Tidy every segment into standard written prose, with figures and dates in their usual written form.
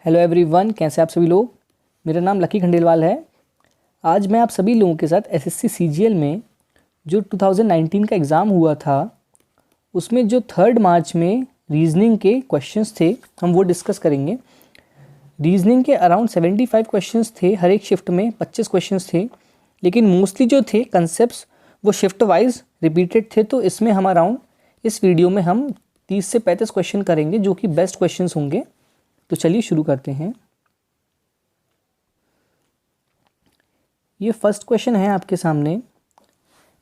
Hello everyone, कैसे आप सभी लोग। मेरा नाम लकी खंडेलवाल है। आज मैं आप सभी लोगों के साथ एसएससी सीजीएल में जो 2019 का एग्ज़ाम हुआ था उसमें जो 3 मार्च में रीजनिंग के क्वेश्चंस थे हम वो डिस्कस करेंगे। रीजनिंग के अराउंड 75 क्वेश्चंस थे, हर एक शिफ्ट में 25 क्वेश्चंस थे, लेकिन मोस्टली जो थे कंसेप्ट्स वो शिफ्ट वाइज रिपीटेड थे। तो इसमें हम अराउंड इस वीडियो में हम 30 से 35 क्वेश्चन करेंगे जो कि बेस्ट क्वेश्चंस होंगे। तो चलिए शुरू करते हैं। ये फर्स्ट क्वेश्चन है आपके सामने।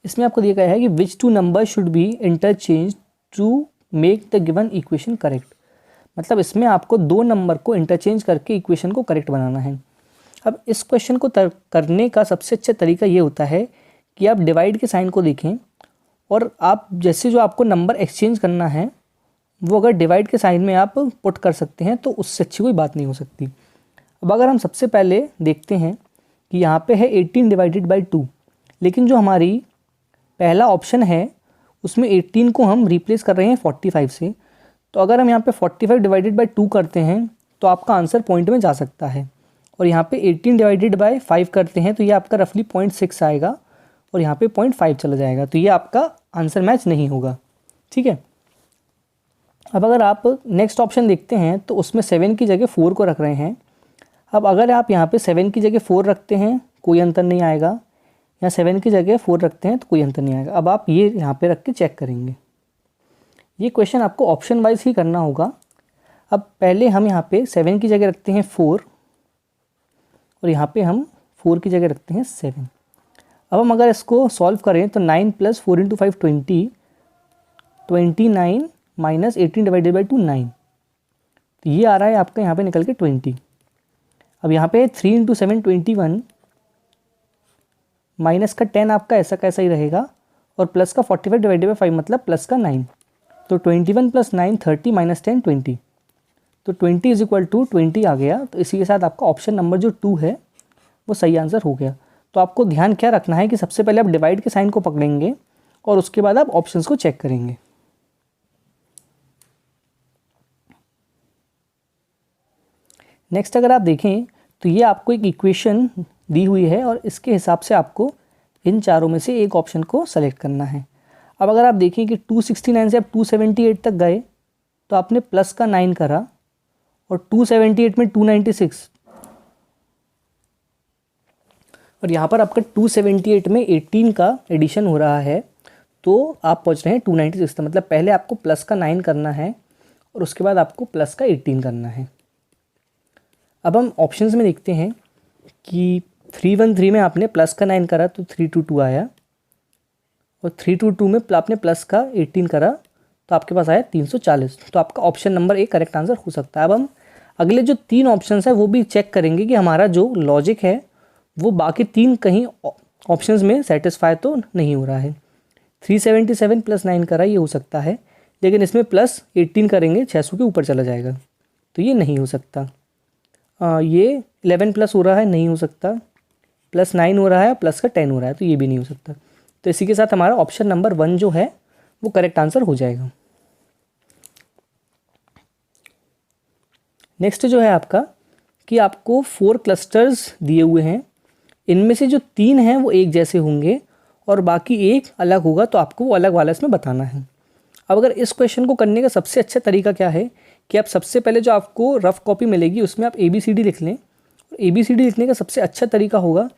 इसमें आपको दिया गया है कि which two number should be interchange to make the given equation correct. मतलब इसमें आपको 2 नंबर को इंटरचेंज करके इक्वेशन को करेक्ट बनाना है। अब इस क्वेश्चन को करने का सबसे अच्छा तरीका ये होता है कि आप डिवाइड के साइन को देखें और आप जैसे जो आपको नंबर एक्सचेंज करना है वो अगर डिवाइड के साइन में आप पुट कर सकते हैं तो उससे अच्छी कोई बात नहीं हो सकती। अब अगर हम सबसे पहले देखते हैं कि यहाँ पे है 18 डिवाइडेड बाई 2, लेकिन जो हमारी पहला ऑप्शन है उसमें 18 को हम रिप्लेस कर रहे हैं 45 से। तो अगर हम यहाँ पे 45 डिवाइडेड बाई 2 करते हैं तो आपका आंसर पॉइंट में जा सकता है। और यहाँ पे 18 डिवाइडेड बाई 5 करते हैं तो ये आपका रफली 0.6 आएगा और यहाँ पे 0.5 चला जाएगा, तो ये आपका आंसर मैच नहीं होगा। ठीक है। अब अगर आप नेक्स्ट ऑप्शन देखते हैं तो उसमें 7 की जगह 4 को रख रहे हैं। अब अगर आप यहाँ पे 7 की जगह 4 रखते हैं कोई अंतर नहीं आएगा, या 7 की जगह 4 रखते हैं तो कोई अंतर नहीं आएगा। अब आप ये यहाँ पे रख के चेक करेंगे। ये क्वेश्चन आपको ऑप्शन वाइज ही करना होगा। अब पहले हम यहाँ पे 7 की जगह रखते हैं 4 और यहाँ पे हम 4 की जगह रखते हैं 7। अब हम अगर इसको सॉल्व करें तो 9 + 4 × 5 20, 29 - 18 डिवाइडेड बाई 2 9, तो ये आ रहा है आपका यहाँ पे निकल के 20। अब यहाँ पे 3 × 7 21, माइनस का 10 आपका ऐसा कैसा ही रहेगा और प्लस का 45 डिवाइडेड बाई 5 मतलब प्लस का 9। तो 21 + 9 30 - 10 20, तो 20 = 20 आ गया। तो इसी के साथ आपका ऑप्शन नंबर जो 2 है वो सही आंसर हो गया। तो आपको ध्यान क्या रखना है कि सबसे पहले आप डिवाइड के साइन को पकड़ेंगे और उसके बाद आप ऑप्शंस को चेक करेंगे। नेक्स्ट अगर आप देखें तो ये आपको एक इक्वेशन दी हुई है और इसके हिसाब से आपको इन चारों में से एक ऑप्शन को सेलेक्ट करना है। अब अगर आप देखें कि 269 से आप 278 तक गए तो आपने प्लस का 9 करा और 278 में 296 और यहाँ पर आपका 278 में 18 का एडिशन हो रहा है तो आप पहुँच रहे हैं 296 तक। मतलब पहले आपको प्लस का 9 करना है और उसके बाद आपको प्लस का 18 करना है। अब हम ऑप्शंस में देखते हैं कि 313 में आपने प्लस का 9 करा तो 322 आया और 322 में आपने प्लस का 18 करा तो आपके पास आया 340। तो आपका ऑप्शन नंबर 1 करेक्ट आंसर हो सकता है। अब हम अगले जो 3 ऑप्शंस है वो भी चेक करेंगे कि हमारा जो लॉजिक है वो बाकी 3 कहीं ऑप्शंस में सेटिस्फाई तो नहीं हो रहा है। 377 + 9 करा ये हो सकता है, लेकिन इसमें प्लस 18 करेंगे 600 के ऊपर चला जाएगा तो ये नहीं हो सकता। ये 11 प्लस हो रहा है, नहीं हो सकता। प्लस 9 हो रहा है, प्लस का 10 हो रहा है तो ये भी नहीं हो सकता। तो इसी के साथ हमारा ऑप्शन नंबर 1 जो है वो करेक्ट आंसर हो जाएगा। नेक्स्ट जो है आपका कि आपको 4 क्लस्टर्स दिए हुए हैं, इनमें से जो 3 हैं वो एक जैसे होंगे और बाकी एक अलग होगा, तो आपको वो अलग वाला इसमें बताना है। अब अगर इस क्वेश्चन को करने का सबसे अच्छा तरीका क्या है कि आप सबसे पहले जो आपको रफ कॉपी मिलेगी उसमें आप ABCD लिख लें। और ABCD लिखने का सबसे अच्छा तरीका होगा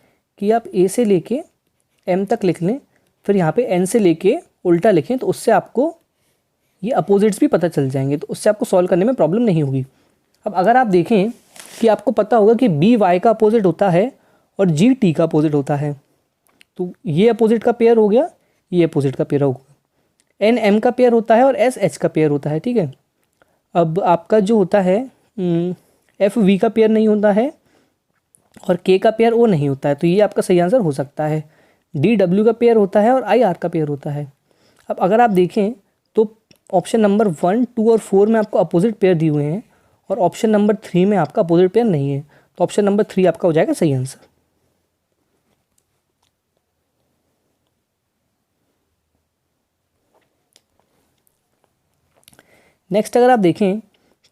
कि आप A से लेके M तक लिख लें, फिर यहाँ पे N से लेके उल्टा लिखें, तो उससे आपको ये अपोजिट्स भी पता चल जाएंगे, तो उससे आपको सॉल्व करने में प्रॉब्लम नहीं होगी। अब अगर आप देखें कि आपको पता होगा कि B Y का अपोजिट होता है और G T का अपोजिट होता है, तो ये अपोजिट का पेयर हो गया, ये अपोजिट का पेयर होगा। N M का पेयर होता है और S H का पेयर होता है। ठीक है। अब आपका जो होता है F V का पेयर नहीं होता है और K का पेयर O नहीं होता है, तो ये आपका सही आंसर हो सकता है। D W का पेयर होता है और I R का पेयर होता है। अब अगर आप देखें तो ऑप्शन नंबर 1, 2 और 4 में आपको अपोजिट पेयर दिए हुए हैं और ऑप्शन नंबर 3 में आपका अपोजिट पेयर नहीं है, तो ऑप्शन नंबर 3 आपका हो जाएगा सही आंसर। नेक्स्ट अगर आप देखें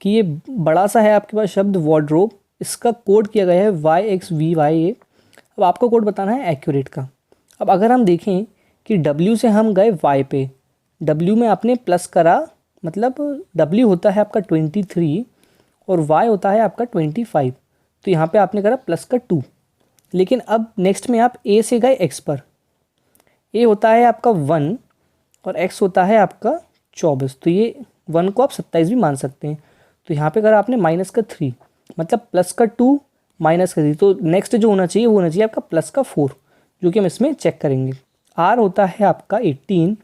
कि ये बड़ा सा है आपके पास शब्द वार्डरोब, इसका कोड किया गया है YXVYA। अब आपको कोड बताना है एक्यूरेट का। अब अगर हम देखें कि W से हम गए Y पे, W में आपने प्लस करा, मतलब W होता है आपका 23 और Y होता है आपका 25, तो यहाँ पे आपने करा प्लस का 2। लेकिन अब नेक्स्ट में आप A से गए X पर, A होता है आपका 1 और X होता है आपका 24, तो ये 1 को आप 27 भी मान सकते हैं। तो यहाँ पे करा आपने माइनस का 3, मतलब प्लस का 2 माइनस का 3, तो नेक्स्ट जो होना चाहिए वो होना चाहिए आपका प्लस का 4, जो कि हम इसमें चेक करेंगे। R होता है आपका 18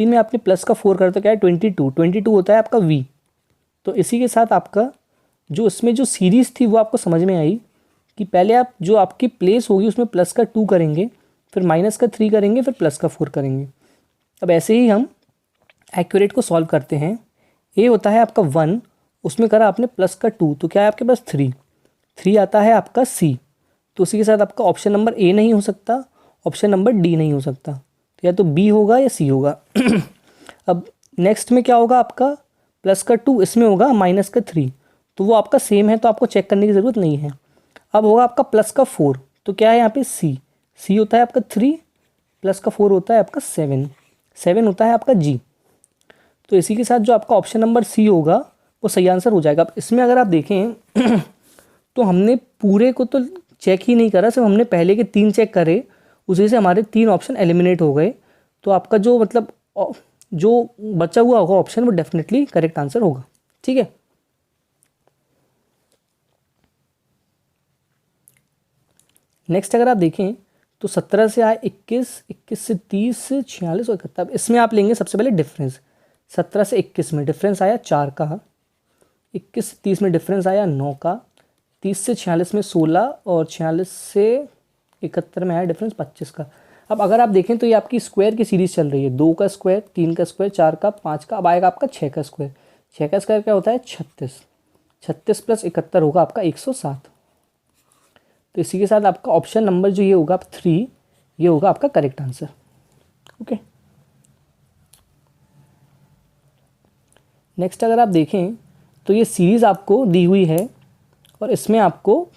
में आपने प्लस का 4 करा तो क्या है 22 होता है आपका V। तो इसी के साथ आपका जो इसमें जो सीरीज़ थी वो आपको समझ में आई कि पहले आप जो आपकी प्लेस होगी उसमें प्लस का 2 करेंगे, फिर माइनस का 3 करेंगे, फिर प्लस का 4 करेंगे। अब ऐसे ही हम एक्यूरेट को सॉल्व करते हैं। ए होता है आपका 1, उसमें करा आपने प्लस का 2, तो क्या है आपके पास 3 आता है आपका सी। तो उसी के साथ आपका ऑप्शन नंबर ए नहीं हो सकता, ऑप्शन नंबर डी नहीं हो सकता, तो या तो बी होगा या सी होगा। अब नेक्स्ट में क्या होगा आपका प्लस का 2, इसमें होगा माइनस का 3, तो वो आपका सेम है, तो आपको चेक करने की ज़रूरत नहीं है। अब होगा आपका प्लस का 4, तो क्या है यहाँ पे सी होता है आपका 3, प्लस का 4 होता है आपका 7 होता है आपका जी। तो इसी के साथ जो आपका ऑप्शन नंबर सी होगा वो सही आंसर हो जाएगा। अब इसमें अगर आप देखें तो हमने पूरे को तो चेक ही नहीं करा, सिर्फ हमने पहले के 3 चेक करे, उसी से हमारे 3 ऑप्शन एलिमिनेट हो गए। तो आपका जो मतलब जो बचा हुआ होगा ऑप्शन वो डेफिनेटली करेक्ट आंसर होगा। ठीक है, नेक्स्ट अगर आप देखें तो 17 से आए 21 से 30, 46 और 71। इसमें आप लेंगे सबसे पहले डिफरेंस। 17 से 21 में डिफरेंस आया 4 का, 21 से 30 में डिफरेंस आया 9 का, 30 से 46 में 16 और 46 से 71 में आया डिफरेंस 25 का। अब अगर आप देखें तो ये आपकी स्क्वायर की सीरीज़ चल रही है, 2 का स्क्वायर, 3 का स्क्वायर, 4 का, 5 का, अब आएगा आपका 6 का स्क्वायर। 6 का स्क्वायर क्या होता है 36, 36 प्लस 71 होगा आपका 107। तो इसी के साथ आपका ऑप्शन नंबर जो ये होगा 3, ये होगा आपका करेक्ट आंसर। ओके, नेक्स्ट अगर आप देखें तो ये सीरीज़ आपको दी हुई है और इसमें आपको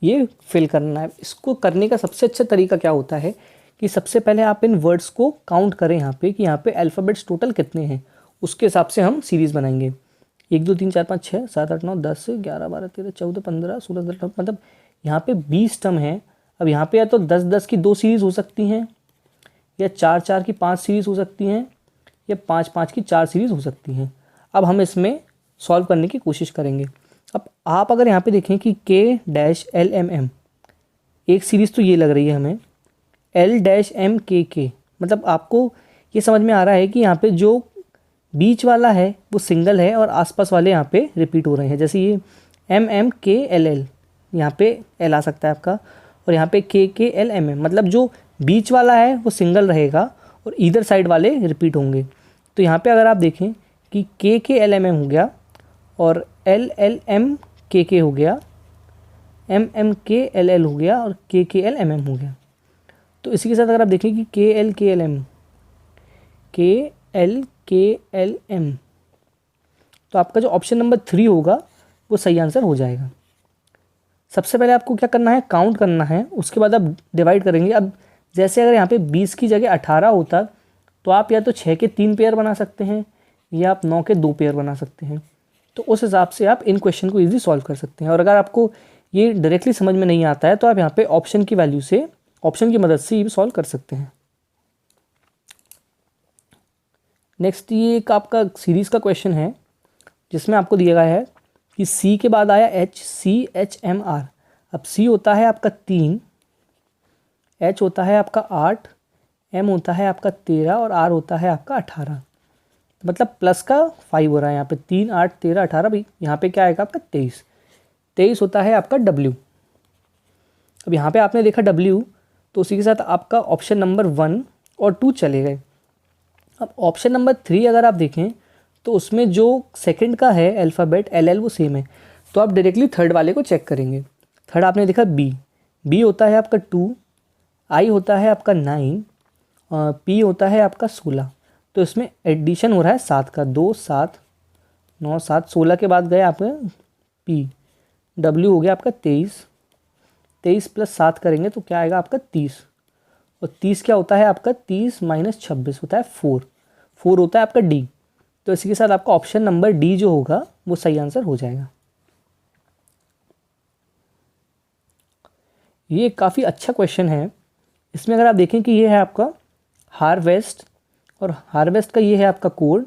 ये फिल करना है। इसको करने का सबसे अच्छा तरीका क्या होता है कि सबसे पहले आप इन वर्ड्स को काउंट करें यहाँ पे कि यहाँ पे अल्फ़ाबेट्स टोटल कितने हैं, उसके हिसाब से हम सीरीज़ बनाएंगे। 1 2 3 4 5 6 7 8 9 10 11 12 13 14 15 16 17, मतलब यहाँ पे 20 टर्म है। अब यहाँ पे या तो 10 10 की 2 सीरीज़ हो सकती हैं, या 4 4 की 5 सीरीज़ हो सकती हैं, या 5 5 की 4 सीरीज़ हो सकती हैं। अब हम इसमें सॉल्व करने की कोशिश करेंगे। अब आप अगर यहाँ पे देखें कि K-LMM एक सीरीज़ तो ये लग रही है हमें, L-MKK, मतलब आपको ये समझ में आ रहा है कि यहाँ पे जो बीच वाला है वो सिंगल है और आसपास वाले यहाँ पे रिपीट हो रहे हैं। जैसे ये MMKLL, यहाँ पे L आ सकता है आपका, और यहाँ पे KKLMM, मतलब जो बीच वाला है वो सिंगल रहेगा और इधर साइड वाले रिपीट होंगे। तो यहाँ पे अगर आप देखें कि KKLMM हो गया और LLMKK हो गया, MMKLL हो गया और KKLMM हो गया। तो इसी के साथ अगर आप देखें कि KLKLM, तो आपका जो ऑप्शन नंबर 3 होगा वो सही आंसर हो जाएगा। सबसे पहले आपको क्या करना है, काउंट करना है, उसके बाद आप डिवाइड करेंगे। अब जैसे अगर यहाँ पे 20 की जगह 18 होता तो आप या तो 6 के 3 पेयर बना सकते हैं या आप 9 के 2 पेयर बना सकते हैं। तो उस हिसाब से आप इन क्वेश्चन को ईजी सॉल्व कर सकते हैं। और अगर आपको ये डायरेक्टली समझ में नहीं आता है तो आप यहाँ पे ऑप्शन की वैल्यू से, ऑप्शन की मदद से ये सॉल्व कर सकते हैं। नेक्स्ट ये एक आपका सीरीज़ का क्वेश्चन है जिसमें आपको दिया गया है कि C के बाद आया HCHMR। अब C होता है आपका 3, H होता है आपका 8, M होता है आपका 13 और R होता है आपका 18। मतलब प्लस का 5 हो रहा है यहाँ पे, 3 8 13 18 भाई, यहाँ पे क्या आएगा आपका 23 होता है आपका W। अब यहाँ पे आपने देखा W, तो उसी के साथ आपका ऑप्शन नंबर 1 और 2 चले गए। अब ऑप्शन नंबर 3 अगर आप देखें तो उसमें जो सेकंड का है अल्फ़ाबेट LL वो सेम है, तो आप डायरेक्टली थर्ड वाले को चेक करेंगे। थर्ड आपने देखा B होता है आपका 2, I होता है आपका 9, P होता है आपका 16। तो इसमें एडिशन हो रहा है 7 का, 2 7 9 7 16 के बाद गए आपका P, W हो गया आपका 23, 23 प्लस 7 करेंगे तो क्या आएगा आपका 30, और 30 क्या होता है आपका 30 माइनस 26 होता है 4, 4 होता है आपका D। तो इसी के साथ आपका ऑप्शन नंबर D जो होगा वो सही आंसर हो जाएगा। ये काफ़ी अच्छा क्वेश्चन है। इसमें अगर आप देखें कि ये है आपका हार्वेस्ट, और हार्वेस्ट का ये है आपका कोड,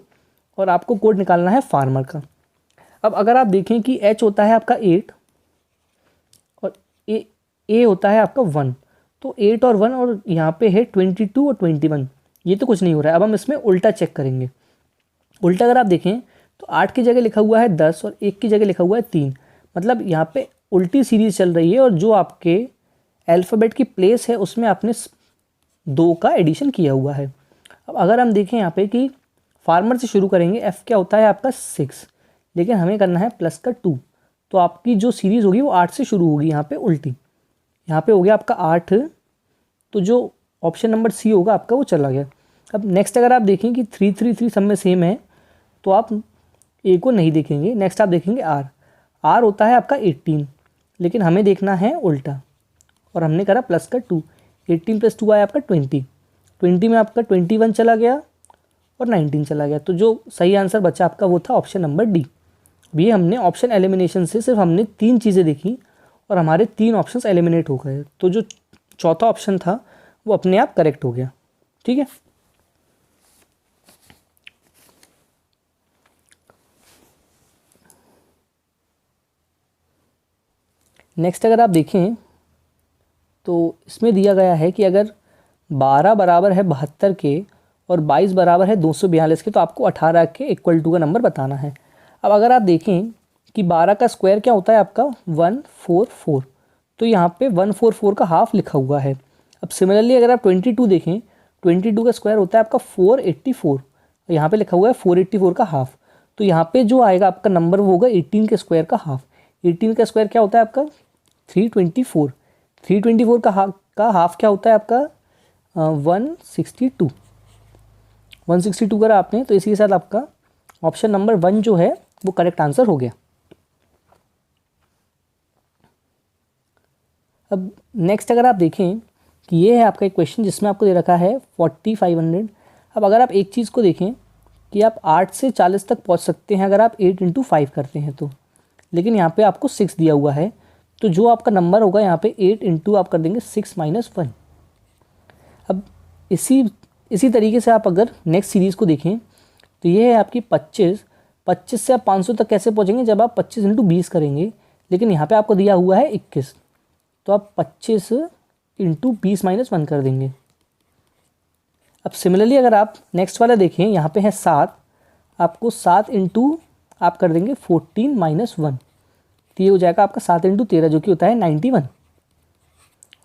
और आपको कोड निकालना है फार्मर का। अब अगर आप देखें कि H होता है आपका 8 और A होता है आपका 1, तो 8 और 1 और यहाँ पे है 22 और 21, ये तो कुछ नहीं हो रहा है। अब हम इसमें उल्टा चेक करेंगे। उल्टा अगर आप देखें तो 8 की जगह लिखा हुआ है 10 और 1 की जगह लिखा हुआ है 3, मतलब यहाँ पे उल्टी सीरीज चल रही है, और जो आपके अल्फ़ाबेट की प्लेस है उसमें आपने 2 का एडिशन किया हुआ है। अब अगर हम देखें यहाँ पे कि फार्मर से शुरू करेंगे, F क्या होता है आपका 6, लेकिन हमें करना है प्लस का 2, तो आपकी जो सीरीज़ होगी वो 8 से शुरू होगी, यहाँ पे उल्टी। यहाँ पे हो गया आपका 8, तो जो ऑप्शन नंबर सी होगा आपका वो चला गया। अब नेक्स्ट अगर आप देखें कि 3 3 3 सब में सेम है, तो आप ए को नहीं देखेंगे। नेक्स्ट आप देखेंगे आर, आर होता है आपका 18, लेकिन हमें देखना है उल्टा, और हमने करा प्लस का 2, 18 प्लस 2 आया आपका 20, 20 में आपका 21 चला गया और 19 चला गया। तो जो सही आंसर बचा आपका वो था ऑप्शन नंबर डी। भी हमने ऑप्शन एलिमिनेशन से सिर्फ हमने 3 चीज़ें देखी और हमारे 3 ऑप्शंस एलिमिनेट हो गए, तो जो चौथा ऑप्शन था वो अपने आप करेक्ट हो गया। ठीक है, नेक्स्ट अगर आप देखें तो इसमें दिया गया है कि अगर 12 बराबर है 72 के और 22 बराबर है 242 के, तो आपको 18 के इक्वल टू का नंबर बताना है। अब अगर आप देखें कि 12 का स्क्वायर क्या होता है आपका 144, तो यहाँ पे 144 का हाफ लिखा हुआ है। अब सिमिलरली अगर आप 22 देखें, 22 का स्क्वायर होता है आपका 484, और यहाँ पे लिखा हुआ है 484 का हाफ, तो यहाँ पे जो आएगा आपका नंबर वो होगा 18 के स्क्वायर का हाफ। 18 का स्क्वायर क्या होता है आपका 324, 324 का हाफ क्या होता है आपका 162, 162 करा आपने, तो इसी के साथ आपका ऑप्शन नंबर 1 जो है वो करेक्ट आंसर हो गया। अब नेक्स्ट अगर आप देखें कि ये है आपका एक क्वेश्चन जिसमें आपको दे रखा है 4500। अब अगर आप एक चीज़ को देखें कि आप 8 से 40 तक पहुंच सकते हैं अगर आप 8 × 5 करते हैं तो, लेकिन यहाँ पे आपको 6 दिया हुआ है, तो जो आपका नंबर होगा यहाँ पे 8 × आप कर देंगे 6 - 1। अब इसी तरीके से आप अगर नेक्स्ट सीरीज़ को देखें तो ये है आपकी 25 से आप 500 तक कैसे पहुँचेंगे जब आप 25 × 20 करेंगे, लेकिन यहाँ पे आपको दिया हुआ है 21, तो आप 25 × 20 - 1 कर देंगे। अब सिमिलरली अगर आप नेक्स्ट वाला देखें, यहाँ पे है 7, आपको 7 × आप कर देंगे 14 - 1, तो ये हो जाएगा आपका 7 × 13 जो कि होता है 91,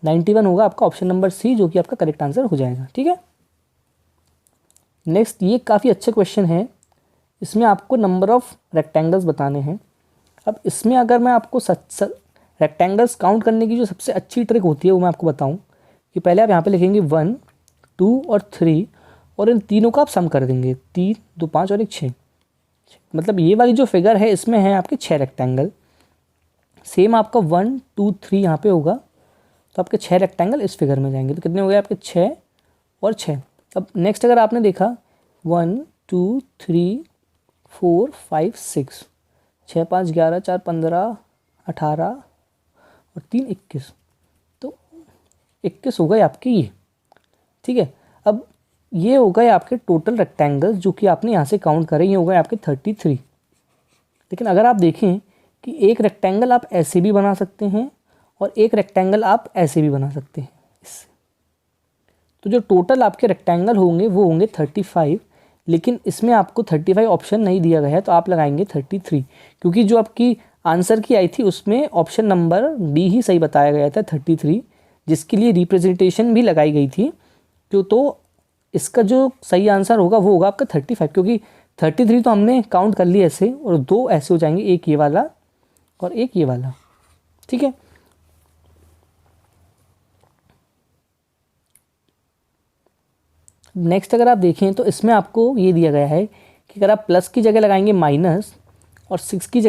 91 होगा आपका ऑप्शन नंबर सी जो कि आपका करेक्ट आंसर हो जाएगा। ठीक है, नेक्स्ट ये काफ़ी अच्छा क्वेश्चन है, इसमें आपको नंबर ऑफ़ रेक्टेंगल्स बताने हैं। अब इसमें अगर मैं आपको रेक्टेंगल्स काउंट करने की जो सबसे अच्छी ट्रिक होती है वो मैं आपको बताऊं कि पहले आप यहाँ पे लिखेंगे 1 2 और 3, और इन तीनों का आप सम कर देंगे, 3 2 5 और 1 6, मतलब ये वाली जो फिगर है इसमें है आपके 6 रेक्टेंगल। सेम आपका 1 2 3 यहाँ पे होगा, तो आपके 6 रेक्टेंगल इस फिगर में जाएंगे, तो कितने हो गए आपके 6 और 6। अब नेक्स्ट अगर आपने देखा 1 2 3 4 5 6, 6 5 11 4 15 18 और 3 21, तो 21 हो गए आपके ये। ठीक है, अब ये हो गए आपके टोटल रेक्टेंगल्स जो कि आपने यहाँ से काउंट करें, ये हो गए आपके 33। लेकिन अगर आप देखें कि एक रेक्टेंगल आप ऐसे भी बना सकते हैं और एक रेक्टेंगल आप ऐसे भी बना सकते हैं इससे, तो जो टोटल आपके रेक्टेंगल होंगे वो होंगे 35, लेकिन इसमें आपको 35 ऑप्शन नहीं दिया गया है, तो आप लगाएंगे 33, क्योंकि जो आपकी आंसर की आई थी उसमें ऑप्शन नंबर डी ही सही बताया गया था 33, जिसके लिए रिप्रेजेंटेशन भी लगाई गई थी। तो इसका जो सही आंसर होगा वो होगा आपका 35, क्योंकि 33 तो हमने काउंट कर लिया ऐसे, और 2 ऐसे हो जाएंगे, एक ये वाला और एक ये वाला। ठीक है, नेक्स्ट अगर आप देखें तो इसमें आपको ये दिया गया है कि अगर आप प्लस की जगह लगाएंगे माइनस और 6 की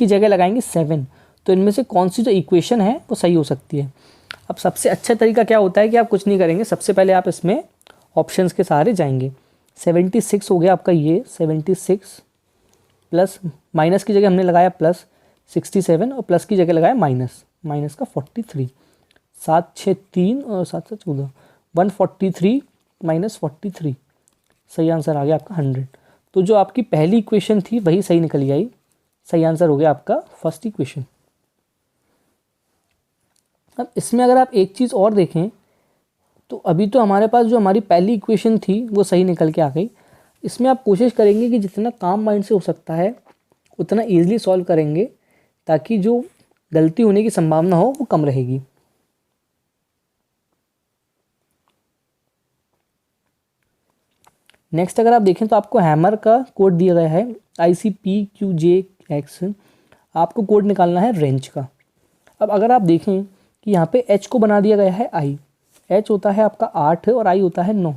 जगह लगाएंगे 7, तो इनमें से कौन सी जो इक्वेशन है वो सही हो सकती है। अब सबसे अच्छा तरीका क्या होता है कि आप कुछ नहीं करेंगे, सबसे पहले आप इसमें ऑप्शंस के सहारे जाएंगे। 76 हो गया आपका ये 76 प्लस माइनस की जगह हमने लगाया प्लस 67 और प्लस की जगह लगाया माइनस का 43, 7 6 3 और 7 7 14, 143 माइनस 43, सही आंसर आ गया आपका 100। तो जो आपकी पहली इक्वेशन थी वही सही निकल आई, सही आंसर हो गया आपका फर्स्ट इक्वेशन। अब इसमें अगर आप एक चीज़ और देखें तो अभी तो हमारे पास जो हमारी पहली इक्वेशन थी वो सही निकल के आ गई। इसमें आप कोशिश करेंगे कि जितना काम माइंड से हो सकता है उतना ईजिली सॉल्व करेंगे, ताकि जो गलती होने की संभावना हो वो कम रहेगी। नेक्स्ट अगर आप देखें तो आपको हैमर का कोड दिया गया है ICPQJX, आपको कोड निकालना है रेंज का। अब अगर आप देखें कि यहाँ पे H को बना दिया गया है I, H होता है आपका 8 और I होता है 9,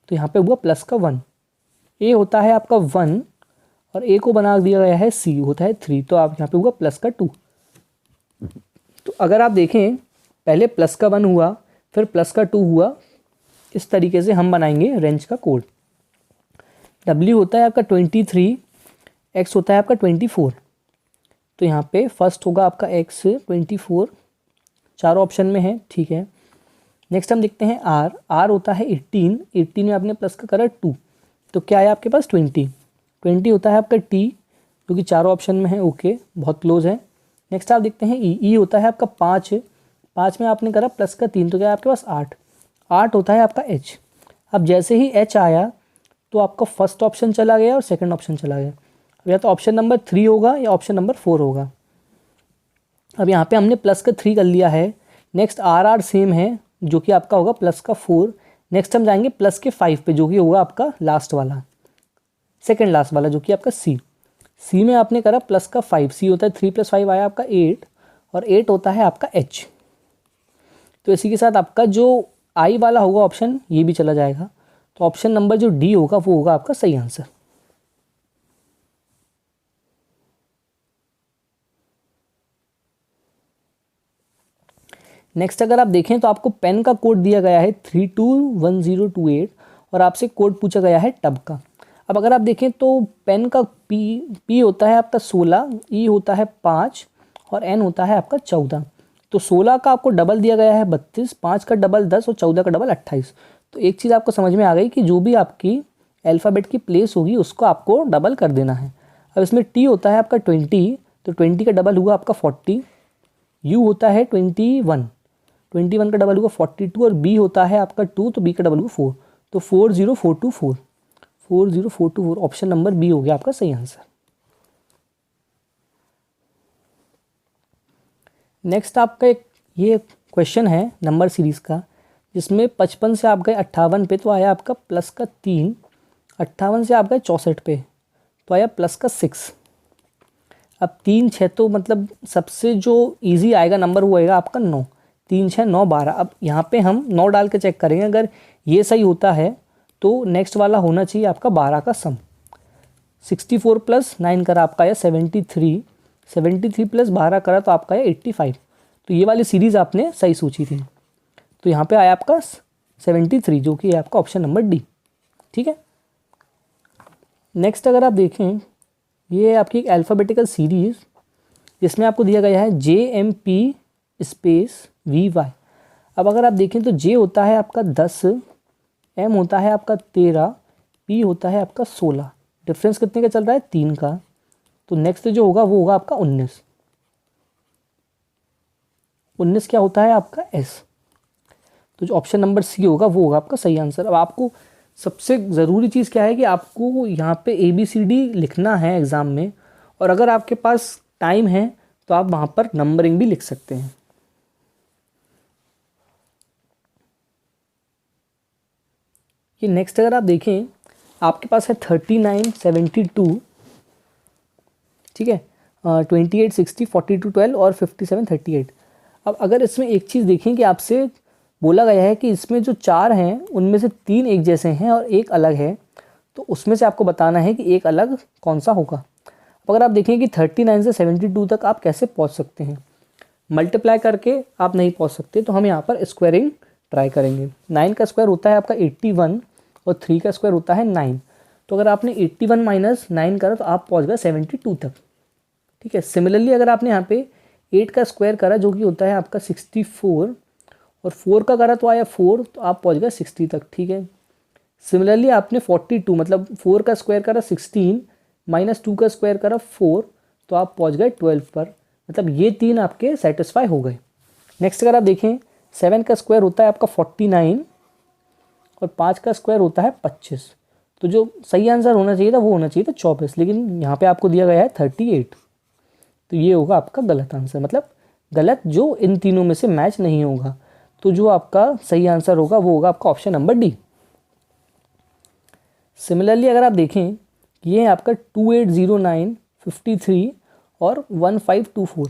तो यहाँ पे हुआ प्लस का 1। A होता है आपका 1 और A को बना दिया गया है C होता है 3, तो आप यहाँ पे हुआ प्लस का 2। तो अगर आप देखें पहले प्लस का 1 हुआ फिर प्लस का 2 हुआ, इस तरीके से हम बनाएंगे रेंज का कोड। W होता है आपका 23, X होता है आपका 24, तो यहाँ पे फर्स्ट होगा आपका X 24, चारों ऑप्शन में है, ठीक है। नेक्स्ट हम देखते हैं R होता है 18 में आपने प्लस का करा 2, तो क्या है आपके पास 20 होता है आपका T जो कि चारों ऑप्शन में है, ओके बहुत क्लोज है। नेक्स्ट आप देखते हैं E होता है आपका 5 में आपने करा प्लस का 3, तो क्या है आपके पास 8 होता है आपका H। अब जैसे ही H आया तो आपका फर्स्ट ऑप्शन चला गया और सेकंड ऑप्शन चला गया। अब या तो ऑप्शन नंबर 3 होगा या ऑप्शन नंबर 4 होगा। अब यहाँ पे हमने प्लस का 3 कर लिया है। नेक्स्ट R सेम है जो कि आपका होगा प्लस का 4। नेक्स्ट हम जाएंगे प्लस के 5 पे जो कि होगा आपका लास्ट वाला, सेकंड लास्ट वाला जो कि आपका C में आपने करा प्लस का 5, C होता है 3 + 5 आया आपका 8 और 8 होता है आपका H। तो इसी के साथ आपका जो I वाला होगा ऑप्शन ये भी चला जाएगा, तो ऑप्शन नंबर जो D होगा वो होगा आपका सही आंसर। नेक्स्ट अगर आप देखें तो आपको पेन का कोड दिया गया है 321028 और आपसे कोड पूछा गया है टब का। अब अगर आप देखें तो पेन का P होता है आपका 16, E होता है 5 और N होता है आपका 14। तो 16 का आपको डबल दिया गया है 32, 5 का डबल 10 और 14 का डबल 28। तो एक चीज़ आपको समझ में आ गई कि जो भी आपकी अल्फ़ाबेट की प्लेस होगी उसको आपको डबल कर देना है। अब इसमें T होता है आपका 20, तो 20 का डबल हुआ आपका 40। U होता है 21 का डबल हुआ 42 और B होता है आपका 2, तो B का डबल हुआ 4, तो 40424 ऑप्शन नंबर B हो गया आपका सही आंसर। नेक्स्ट आपका एक ये क्वेश्चन है नंबर सीरीज़ का, जिसमें 55 से आप गए 58 पे तो आया आपका प्लस का 3, 58 से आप गए 64 पे तो आया प्लस का 6। अब 3 6 तो मतलब सबसे जो इजी आएगा नंबर वो आएगा आपका 9, 3 6 9 12। अब यहाँ पे हम 9 डाल के चेक करेंगे, अगर ये सही होता है तो नेक्स्ट वाला होना चाहिए आपका 12 का सम। 64 + 9 करा आपका आया 73, 73 + 12 करा तो आपका आया 85। तो ये वाली सीरीज़ आपने सही सोची थी, तो यहाँ पे आया आपका 73 जो कि है आपका ऑप्शन नंबर D, ठीक है। नेक्स्ट अगर आप देखें ये आपकी एक अल्फ़ाबेटिकल सीरीज़ जिसमें आपको दिया गया है JMP स्पेस VY। अब अगर आप देखें तो J होता है आपका 10, M होता है आपका 13, P होता है आपका 16। डिफरेंस कितने का चल रहा है 3 का, तो नेक्स्ट जो होगा वो होगा आपका 19 क्या होता है आपका S। तो जो ऑप्शन नंबर C होगा वो होगा आपका सही आंसर। अब आपको सबसे ज़रूरी चीज़ क्या है कि आपको यहाँ पे ABCD लिखना है एग्ज़ाम में, और अगर आपके पास टाइम है तो आप वहाँ पर नंबरिंग भी लिख सकते हैं। ये नेक्स्ट अगर आप देखें आपके पास है 39 72, ठीक है, 28 60 42 12 और 57 38। अब अगर इसमें एक चीज़ देखें कि आपसे बोला गया है कि इसमें जो 4 हैं उनमें से 3 एक जैसे हैं और एक अलग है, तो उसमें से आपको बताना है कि एक अलग कौन सा होगा। अगर आप देखें कि 39 से 72 तक आप कैसे पहुंच सकते हैं, मल्टीप्लाई करके आप नहीं पहुंच सकते, तो हम यहाँ पर स्क्वायरिंग ट्राई करेंगे। 9 का स्क्वायर होता है आपका 81 और 3 का स्क्वायर होता है 9। तो अगर आपने 81 माइनस 9 करा तो आप पहुंच गए 72 तक। ठीक है, सिमिलरली अगर आपने यहाँ पे 8 का स्क्वायर करा जो कि होता है आपका 64 और 4 का करा तो आया 4, तो आप पहुँच गए 60 तक। ठीक है, सिमिलरली आपने 42 मतलब 4 का स्क्वायर करा 16 माइनस 2 का स्क्वायर करा 4, तो आप पहुँच गए 12 पर। मतलब ये 3 आपके सेटिस्फाई हो गए। नेक्स्ट अगर आप देखें 7 का स्क्वायर होता है आपका 49 और 5 का स्क्वायर होता है 25। तो जो सही आंसर होना चाहिए था वो होना चाहिए था 24, लेकिन यहाँ पे आपको दिया गया है 38। तो ये होगा आपका गलत आंसर, मतलब गलत जो इन तीनों में से मैच नहीं होगा। तो जो आपका सही आंसर होगा वो होगा आपका ऑप्शन नंबर डी। सिमिलरली अगर आप देखें ये है आपका 2809, 53 और 1524।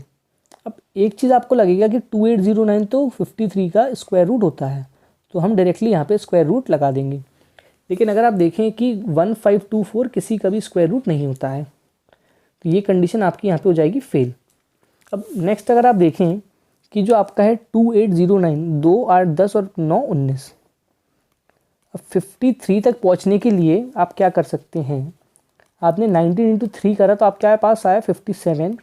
अब एक चीज़ आपको लगेगा कि 2809 तो 53 का स्क्वायर रूट होता है, तो हम डायरेक्टली यहाँ पे स्क्वायर रूट लगा देंगे। लेकिन अगर आप देखें कि 1524 किसी का भी स्क्वायर रूट नहीं होता है, तो ये कंडीशन आपकी यहाँ पे हो जाएगी फेल। अब नेक्स्ट अगर आप देखें कि जो आपका है 2809, 2 8 10 और 9 19। अब 53 तक पहुँचने के लिए आप क्या कर सकते हैं, आपने 19 इंटू 3 करा तो आपके पास आया 57,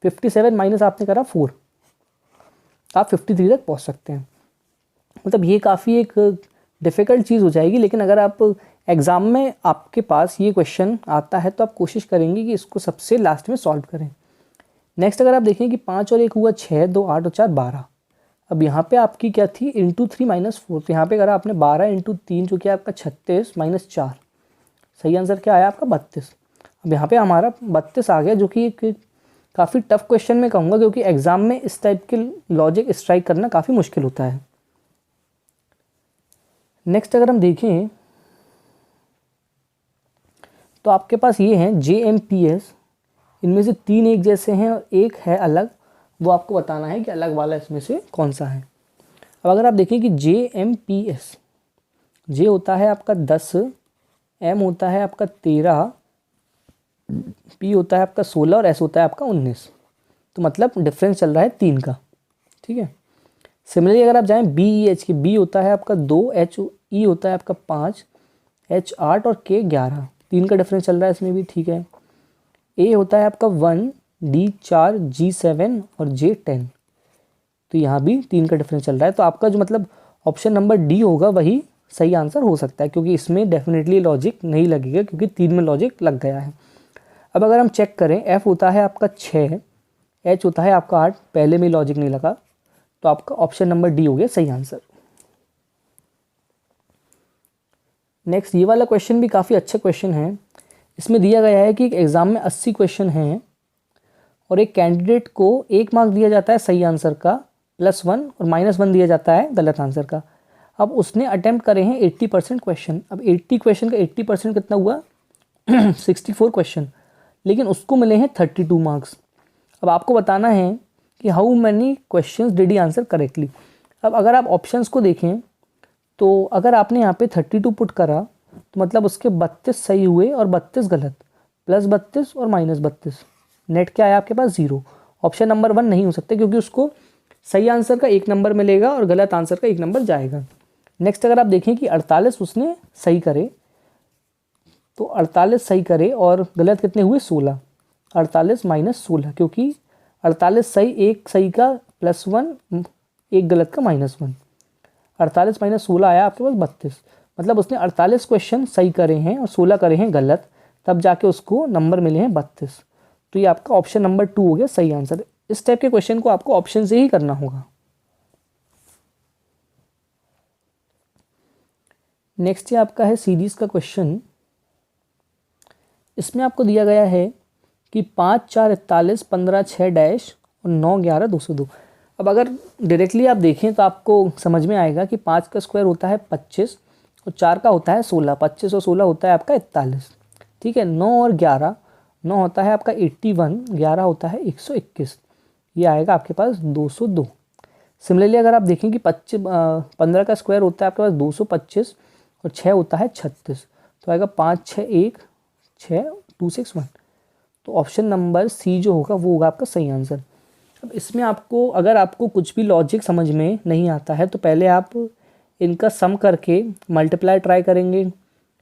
57 माइनस आपने करा 4, आप 53 तक पहुँच सकते हैं। मतलब ये काफ़ी एक डिफ़िकल्ट चीज़ हो जाएगी, लेकिन अगर आप एग्ज़ाम में आपके पास ये क्वेश्चन आता है तो आप कोशिश करेंगे कि इसको सबसे लास्ट में सॉल्व करें। नेक्स्ट अगर आप देखें कि 5 और 1 हुआ 6, 2 8 और 4 12। अब यहाँ पे आपकी क्या थी इंटू 3 माइनस 4, तो यहाँ पे अगर आपने 12 इंटू 3 जो कि आपका 36 माइनस 4, सही आंसर क्या आया आपका 32। अब यहाँ पे हमारा 32 आ गया, जो कि एक काफ़ी टफ क्वेश्चन में कहूँगा, क्योंकि एग्ज़ाम में इस टाइप के लॉजिक स्ट्राइक करना काफ़ी मुश्किल होता है। नेक्स्ट अगर हम देखें तो आपके पास ये हैं JMPS, इनमें से 3 एक जैसे हैं और एक है अलग, वो आपको बताना है कि अलग वाला इसमें से कौन सा है। अब अगर आप देखें कि JMPS, J होता है आपका 10, M होता है आपका 13, P होता है आपका 16 और S होता है आपका 19। तो मतलब डिफरेंस चल रहा है 3 का। ठीक है, सिमिलरली अगर आप जाएं BEH की, B होता है आपका 2, H E होता है आपका 5, H 8 और K 11, 3 का डिफरेंस चल रहा है इसमें भी। ठीक है, A होता है आपका 1, D 4, G 7 और J 10, तो यहाँ भी 3 का डिफरेंस चल रहा है। तो आपका जो मतलब ऑप्शन नंबर डी होगा वही सही आंसर हो सकता है, क्योंकि इसमें डेफिनेटली लॉजिक नहीं लगेगा, क्योंकि 3 में लॉजिक लग गया है। अब अगर हम चेक करें, F होता है आपका 6, H होता है आपका 8, पहले में लॉजिक नहीं लगा, तो आपका ऑप्शन नंबर डी हो गया सही आंसर। नेक्स्ट ये वाला क्वेश्चन भी काफ़ी अच्छा क्वेश्चन है। इसमें दिया गया है कि एक एग्ज़ाम में 80 क्वेश्चन हैं और एक कैंडिडेट को 1 मार्क दिया जाता है सही आंसर का +1 और -1 दिया जाता है गलत आंसर का। अब उसने अटैम्प्ट करे हैं 80% क्वेश्चन। अब 80 क्वेश्चन का 80% कितना हुआ 64 क्वेश्चन, लेकिन उसको मिले हैं 32 मार्क्स। अब आपको बताना है कि how many questions did he answer correctly. अब अगर आप ऑप्शंस को देखें तो अगर आपने यहाँ पे 32 पुट करा तो मतलब उसके 32 सही हुए और 32 गलत, +32 और -32, नेट क्या आया आपके पास 0। ऑप्शन नंबर 1 नहीं हो सकता, क्योंकि उसको सही आंसर का 1 नंबर मिलेगा और गलत आंसर का 1 नंबर जाएगा। नेक्स्ट अगर आप देखें कि 48 उसने सही करे, तो 48 सही करे और गलत कितने हुए 16, 48 माइनस 16, क्योंकि 48 सही, एक सही का +1, एक गलत का -1, 48 माइनस 16 आया आपके पास 32। मतलब उसने 48 क्वेश्चन सही करे हैं और 16 करे हैं गलत, तब जाके उसको नंबर मिले हैं 32। तो ये आपका ऑप्शन नंबर 2 हो गया सही आंसर। इस टाइप के क्वेश्चन को आपको ऑप्शन से ही करना होगा। नेक्स्ट ये आपका है सीरीज़ का क्वेश्चन। इसमें आपको दिया गया है कि 5 4 41 15 6 डैश और 9 11 202। अब अगर डायरेक्टली आप देखें तो आपको समझ में आएगा कि 5 का स्क्वायर होता है 25 और 4 का होता है 16, 25 और 16 होता है आपका 41। ठीक है, 9 और 11, 9 होता है आपका 81, 11 होता है 121, ये आएगा आपके पास 202। सिमिलरली अगर आप देखें कि 15 का स्क्वायर होता है आपके पास 225 और 6 होता है 36, तो आएगा 5 6 1 6 2 6 1। तो ऑप्शन नंबर सी जो होगा वो होगा आपका सही आंसर। अब इसमें आपको, अगर आपको कुछ भी लॉजिक समझ में नहीं आता है तो पहले आप इनका सम करके मल्टीप्लाई ट्राई करेंगे,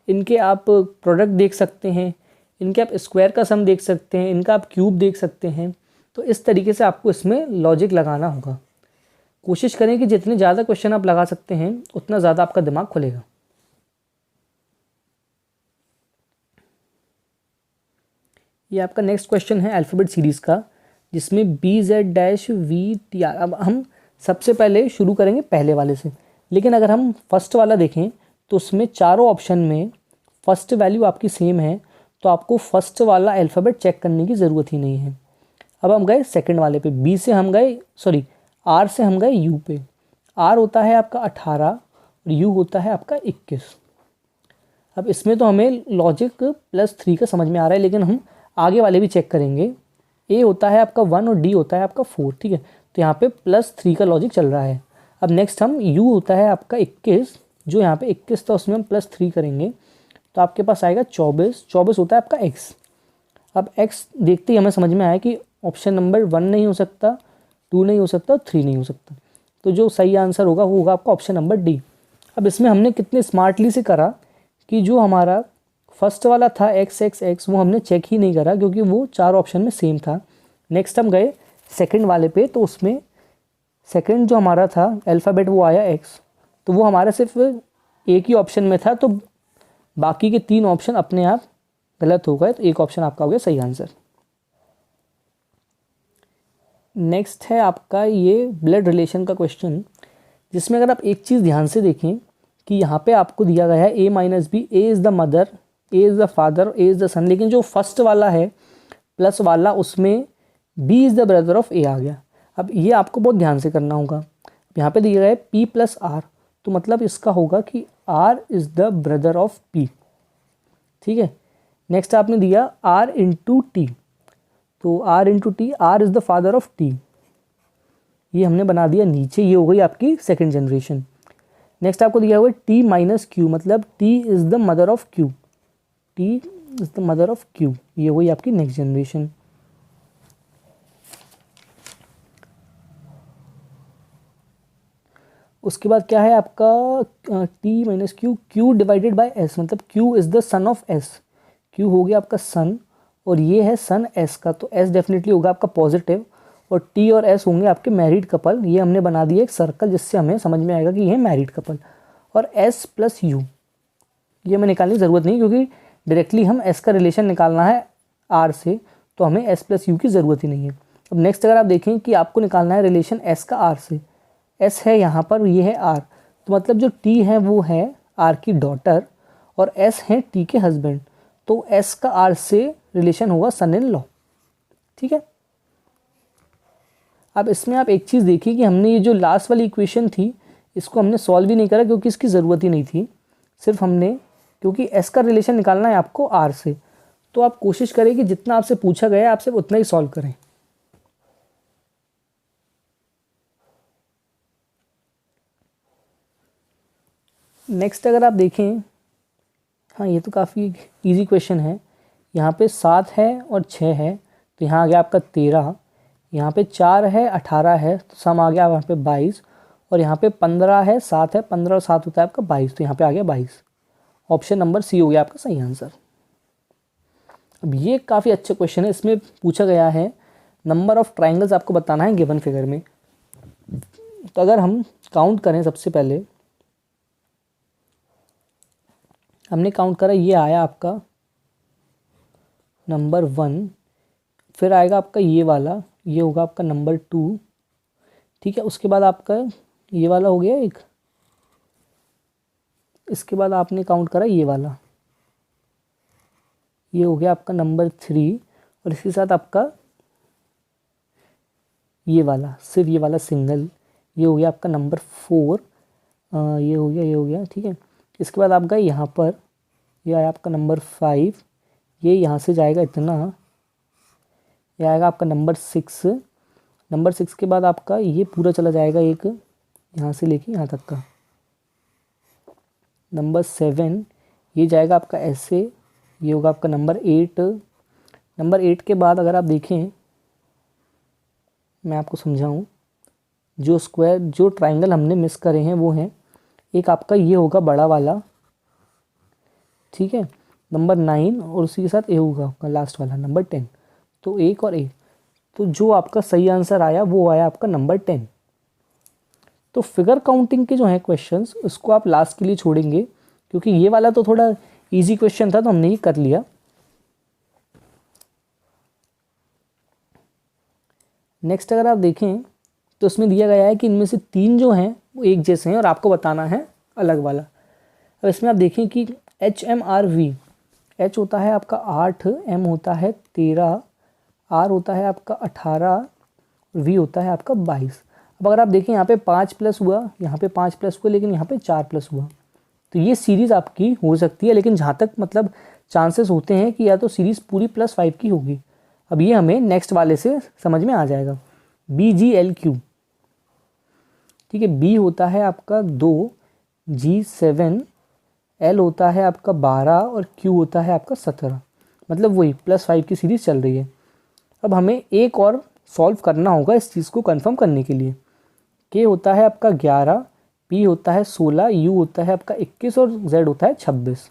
इनके आप प्रोडक्ट देख सकते हैं, इनके आप स्क्वायर का सम देख सकते हैं, इनका आप क्यूब देख सकते हैं। तो इस तरीके से आपको इसमें लॉजिक लगाना होगा। कोशिश करें कि जितने ज़्यादा क्वेश्चन आप लगा सकते हैं उतना ज़्यादा आपका दिमाग खुलेगा। ये आपका नेक्स्ट क्वेश्चन है अल्फ़ाबेट सीरीज़ का, जिसमें BZ-VTR। अब हम सबसे पहले शुरू करेंगे पहले वाले से, लेकिन अगर हम फर्स्ट वाला देखें तो उसमें चारों ऑप्शन में फर्स्ट वैल्यू आपकी सेम है, तो आपको फर्स्ट वाला अल्फ़ाबेट चेक करने की ज़रूरत ही नहीं है। अब हम गए सेकंड वाले पे, बी से हम गए, सॉरी आर से हम गए यू पे। आर होता है आपका 18 और यू होता है आपका 21। अब इसमें तो हमें लॉजिक +3 का समझ में आ रहा है, लेकिन हम आगे वाले भी चेक करेंगे। ए होता है आपका 1 और डी होता है आपका 4, ठीक है। तो यहाँ पे +3 का लॉजिक चल रहा है। अब नेक्स्ट हम यू होता है आपका 21, जो यहाँ पे 21 था उसमें हम +3 करेंगे तो आपके पास आएगा 24। 24 होता है आपका एक्स। अब एक्स देखते ही हमें समझ में आया कि ऑप्शन नंबर 1 नहीं हो सकता, 2 नहीं हो सकता, 3 नहीं हो सकता। तो जो सही आंसर होगा वो होगा आपका ऑप्शन नंबर डी। अब इसमें हमने कितने स्मार्टली से करा कि जो हमारा फर्स्ट वाला था x वो हमने चेक ही नहीं करा, क्योंकि वो चार ऑप्शन में सेम था। नेक्स्ट हम गए सेकंड वाले पे, तो उसमें सेकंड जो हमारा था अल्फ़ाबेट वो आया x, तो वो हमारा सिर्फ एक ही ऑप्शन में था, तो बाकी के 3 ऑप्शन अपने आप गलत हो गए, तो एक ऑप्शन आपका हो गया सही आंसर। नेक्स्ट है आपका ये ब्लड रिलेशन का क्वेश्चन, जिसमें अगर आप एक चीज़ ध्यान से देखें कि यहाँ पे आपको दिया गया है A-B, A is the mother, A is the father, A is the son, लेकिन जो फर्स्ट वाला है प्लस वाला उसमें B is the brother of A आ गया। अब ये आपको बहुत ध्यान से करना होगा। यहाँ पे दिया गया है P + R, तो मतलब इसका होगा कि R is the brother of P, ठीक है। नेक्स्ट आपने दिया R × T, तो R × T, R is the father of T, ये हमने बना दिया नीचे, ये हो गई आपकी सेकेंड जनरेशन। नेक्स्ट आपको दिया हुआ है T - Q, मतलब T is the mother of Q, T is the mother of Q, ये हुई आपकी नेक्स्ट जनरेशन। उसके बाद क्या है आपका T - Q, Q / S, मतलब Q is the son of S, Q हो गया आपका सन और ये है सन S का, तो S डेफिनेटली होगा आपका पॉजिटिव, और T और S होंगे आपके मैरिड कपल। ये हमने बना दिया एक सर्कल, जिससे हमें समझ में आएगा कि ये है मैरिड कपल। और S + U ये हमें निकालने की ज़रूरत नहीं, क्योंकि डायरेक्टली हम S का रिलेशन निकालना है R से, तो हमें S + U की ज़रूरत ही नहीं है। अब नेक्स्ट अगर आप देखें कि आपको निकालना है रिलेशन S का R से, S है यहाँ पर, ये है R, तो मतलब जो T है वो है R की डॉटर और S है T के हस्बैंड, तो S का R से रिलेशन होगा सन इन लॉ, ठीक है। अब इसमें आप एक चीज़ देखिए कि हमने ये जो लास्ट वाली इक्वेशन थी इसको हमने सॉल्व ही नहीं करा, क्योंकि इसकी ज़रूरत ही नहीं थी। सिर्फ हमने, क्योंकि S का रिलेशन निकालना है आपको R से, तो आप कोशिश करें कि जितना आपसे पूछा गया है आप सिर्फ उतना ही सॉल्व करें। नेक्स्ट अगर आप देखें, हाँ ये तो काफ़ी इजी क्वेश्चन है। यहाँ पे 7 है और 6 है, तो यहाँ आ गया आपका 13, यहाँ पे 4 है 18 है, तो सम आ गया वहाँ पे 22, और यहाँ पे 15 है 7 है, 15 और 7 होता है आपका 22, तो यहाँ पे आ गया 22। ऑप्शन नंबर सी हो गया आपका सही आंसर। अब ये काफ़ी अच्छा क्वेश्चन है, इसमें पूछा गया है नंबर ऑफ़ ट्राइंगल्स आपको बताना है गिवन फिगर में। तो अगर हम काउंट करें, सबसे पहले हमने काउंट करा, ये आया आपका नंबर 1, फिर आएगा आपका ये वाला, ये होगा आपका नंबर 2, ठीक है। उसके बाद आपका ये वाला हो गया एक, इसके बाद आपने काउंट करा ये वाला, ये हो गया आपका नंबर 3, और इसके साथ आपका ये वाला, सिर्फ ये वाला सिंगल, ये हो गया आपका नंबर 4, ये हो गया, ये हो गया, ठीक है। इसके बाद आप गए यहाँ पर, ये आया आपका नंबर 5, ये यहाँ से जाएगा इतना, ये आएगा आपका नंबर 6, नंबर 6 के बाद आपका ये पूरा चला जाएगा एक, यहाँ से लेके यहाँ तक का, नंबर 7, ये जाएगा आपका ऐसे, ये होगा आपका नंबर 8, नंबर 8 के बाद अगर आप देखें, मैं आपको समझाऊं, जो ट्राइंगल हमने मिस करे हैं वो हैं, एक आपका ये होगा बड़ा वाला, ठीक है, नंबर 9, और उसी के साथ ए होगा आपका लास्ट वाला नंबर 10। तो एक और ए, तो जो आपका सही आंसर आया वो आया आपका नंबर 10। तो फिगर काउंटिंग के जो हैं क्वेश्चंस उसको आप लास्ट के लिए छोड़ेंगे, क्योंकि ये वाला तो थोड़ा इजी क्वेश्चन था तो हमने ये कर लिया। नेक्स्ट अगर आप देखें तो उसमें दिया गया है कि इनमें से 3 जो हैं वो एक जैसे हैं और आपको बताना है अलग वाला। अब इसमें आप देखें कि HMRV, H होता है आपका 8, M होता है 13, R होता है आपका 18, V होता है आपका 22। अब अगर आप देखें यहाँ पे 5 प्लस हुआ, यहाँ पे 5 प्लस हुआ, लेकिन यहाँ पे 4 प्लस हुआ, तो ये सीरीज़ आपकी हो सकती है, लेकिन जहाँ तक मतलब चांसेस होते हैं कि या तो सीरीज़ पूरी +5 की होगी। अब ये हमें नेक्स्ट वाले से समझ में आ जाएगा। BGLQ, ठीक है, B होता है आपका 2, G 7, L होता है आपका 12 और Q होता है आपका 17, मतलब वही +5 की सीरीज़ चल रही है। अब हमें एक और सॉल्व करना होगा इस चीज़ को कंफर्म करने के लिए। K होता है आपका 11, P होता है 16, U होता है आपका 21 और Z होता है 26।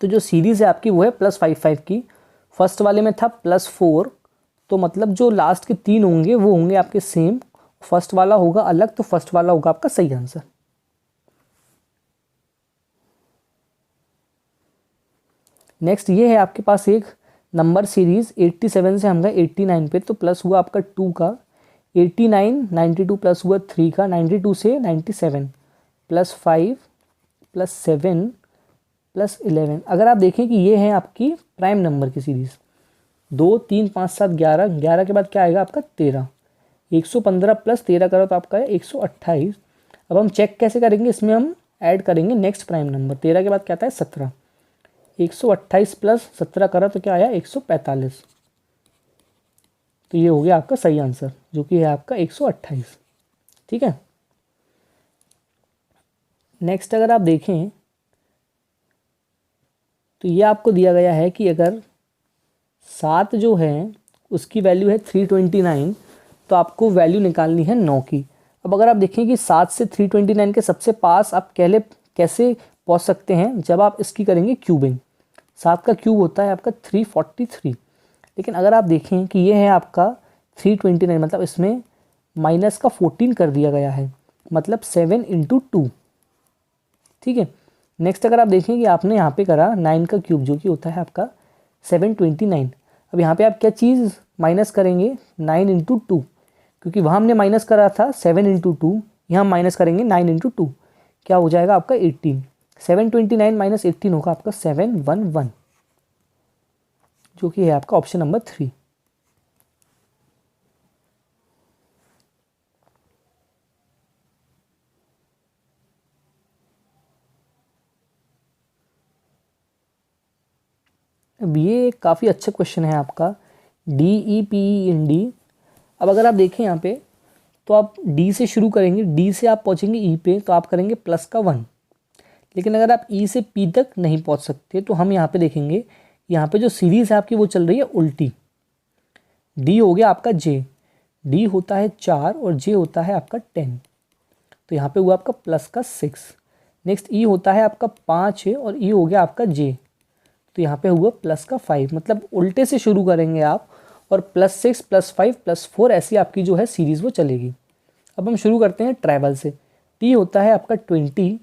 तो जो सीरीज़ है आपकी वो है +5 की। फर्स्ट वाले में था +4, तो मतलब जो लास्ट के 3 होंगे वो होंगे आपके सेम, फर्स्ट वाला होगा अलग, तो फर्स्ट वाला होगा आपका सही आंसर। नेक्स्ट ये है आपके पास एक नंबर सीरीज़ 87 से हम गए 89 पे, तो प्लस हुआ आपका 2 का, 89, 92 प्लस हुआ 3 का, 92 से 97, +5, +7, +11। अगर आप देखें कि ये है आपकी प्राइम नंबर की सीरीज़, 2, 3, 5, 7, 11, 11 के बाद क्या आएगा आपका 13, 115 प्लस 13 करो तो आपका है 128। अब हम चेक कैसे करेंगे, इसमें हम ऐड करेंगे नेक्स्ट प्राइम नंबर, 13 के बाद क्या आता है 17, 128 प्लस 17 करा तो क्या आया 145। तो ये हो गया आपका सही आंसर, जो कि है आपका 128, ठीक है। नेक्स्ट अगर आप देखें तो ये आपको दिया गया है कि अगर 7 जो है उसकी वैल्यू है 329, तो आपको वैल्यू निकालनी है 9 की। अब अगर आप देखें कि 7 से 329 के सबसे पास आप कैसे पहुंच सकते हैं, जब आप इसकी करेंगे क्यूबिंग। 7 का क्यूब होता है आपका 343, लेकिन अगर आप देखें कि ये है आपका 329, मतलब इसमें माइनस का 14 कर दिया गया है, मतलब 7 × 2, ठीक है। नेक्स्ट अगर आप देखें कि आपने यहाँ पे करा 9 का क्यूब, जो कि होता है आपका 729। अब यहाँ पे आप क्या चीज़ माइनस करेंगे, 9 × 2, क्योंकि वहाँ हमने माइनस करा था 7 × 2, यहाँ हम माइनस करेंगे 9 × 2, क्या हो जाएगा आपका 18। 729 माइनस 18 होगा आपका 711, जो कि है आपका ऑप्शन नंबर 3। अब ये काफ़ी अच्छा क्वेश्चन है आपका, DEPEND। अब अगर आप देखें यहाँ पे तो आप D से शुरू करेंगे, D से आप पहुँचेंगे E पे, तो आप करेंगे +1। लेकिन अगर आप E से P तक नहीं पहुँच सकते तो हम यहाँ पे देखेंगे, यहाँ पे जो सीरीज़ है आपकी वो चल रही है उल्टी। D हो गया आपका J, D होता है 4 और J होता है आपका 10, तो यहाँ पे हुआ आपका +6। नेक्स्ट E होता है आपका 5 है और E हो गया आपका J, तो यहाँ पे हुआ +5, मतलब उल्टे से शुरू करेंगे आप, और +6, +5, +4 ऐसी आपकी जो है सीरीज़ वो चलेगी। अब हम शुरू करते हैं ट्रैवल से। T होता है आपका 20,